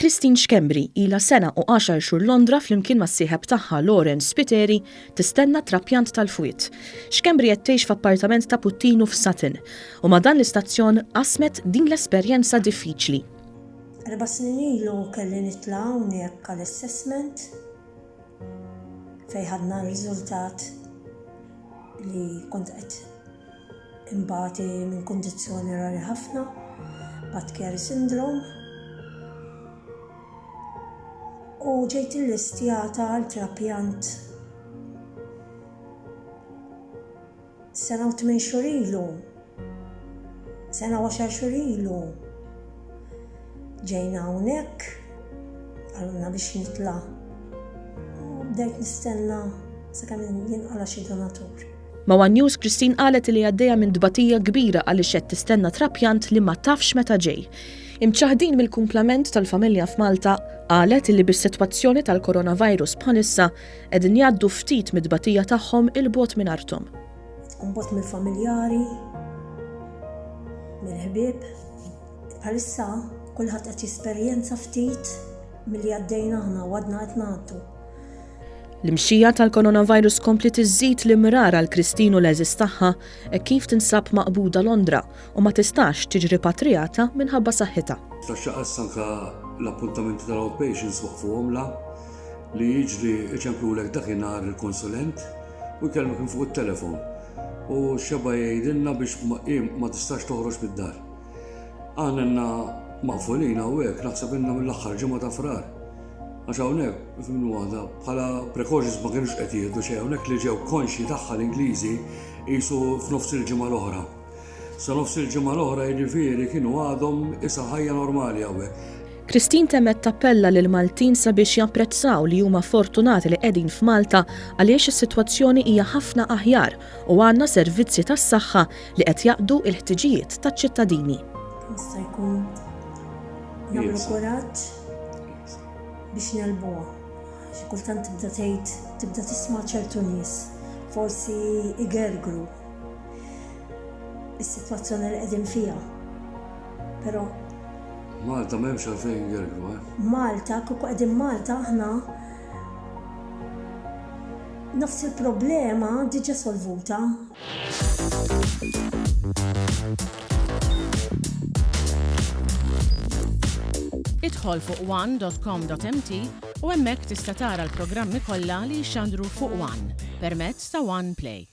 Christine Xkembri ilha sena u 10 xhur Londra flimkien mas-sieħeb tagħha Lawrence Spiteri tistenna trappjant tal-fwiet. Xkembri qed tgħix f'appartament ta' Puttinu f'Sutton u ma' dan l-istazzjon qasmet din l-esperjenza diffiċli. 4 snin ilu kelli nitla' hawnhekk għall-assessment fejn ħadna r-riżultat li kont qed imbagħti minn kundizzjoni rari ħafna, bad care syndrome. U ġejt illistjata għal trappjant sena u 8 xhur ilu, sena u 10 xhur ilu. Ġejna hawnhekk għaluna biex nitla' u bdejt nistenna sakemm jinqala xi donatur. Ma' One News Christine qalet li għaddejja minn dbatija kbira għaliex qed tistenna trappjant li ma tafx meta ġej. Imċaħdin mill-kumplament tal-familja f'Malta qalet li bis-sitwazzjoni tal-coronavirus bħalissa qegħdin jgħaddu ftit mid-dbatija tagħhom il-bogħod minn arthom. Bogħod mill-familjari, mill-ħbieb, bħalissa kulħadd qed jesperjenza ftit milli għaddejna aħna u għadna qed ngħaddu. L-imxija tal-coronavirus kompli tiżżid l-imrar għal Christine u l-eżis tagħha kif tinsab maqbuda Londra u ma tistax tiġi ripatrijata minħabba saħħitha. Taxxaqas anke l-appuntamenti tal-outpatients waqfuhom li jiġri iċemplulek dakinhar il-konsulent u jkellmek minn fuq it-telefon u xeba jgħidilna biex ma tistax toħroġ mid-dar. Għandna maqfulina u hekk naħseb inna mill-aħħar ġimgħa ta' frar. Għax hawnhekk fimnu waħda bħala precautions ma kienux qed jieħdu xejn hawnhekk li ġew konxi tagħha l-Ingliżi qisu f'nofs il-ġimgħa l-oħra. Sa nofs il-ġimgħa l-oħra jiġifieri kienu għadhom issa ħajja normali hawnhekk. Christine temet tappella lil Maltin sabiex japprezzaw li huma fortunati li qegħdin f'Malta għaliex is-sitwazzjoni hija ħafna aħjar u għandna servizzi tas-saħħa li qed jaqdu l-ħtiġijiet taċ-ċittadini. Jista' jkun nagħmlu kuraġġ biex nelbuha. Xi kultant tibda tisma' ċertu nies, forsi igergru is-sitwazzjoni li qegħdin fiha. Però Malta m'hemmx għalfejn igergru, Malta, kieku qegħdin Malta aħna nofs il-problema diġà solvuta. Idħol fuq one.com.mt u hemmhekk tista' tara l-programmi kollha li jxandru fuq One permezz ta' One Play.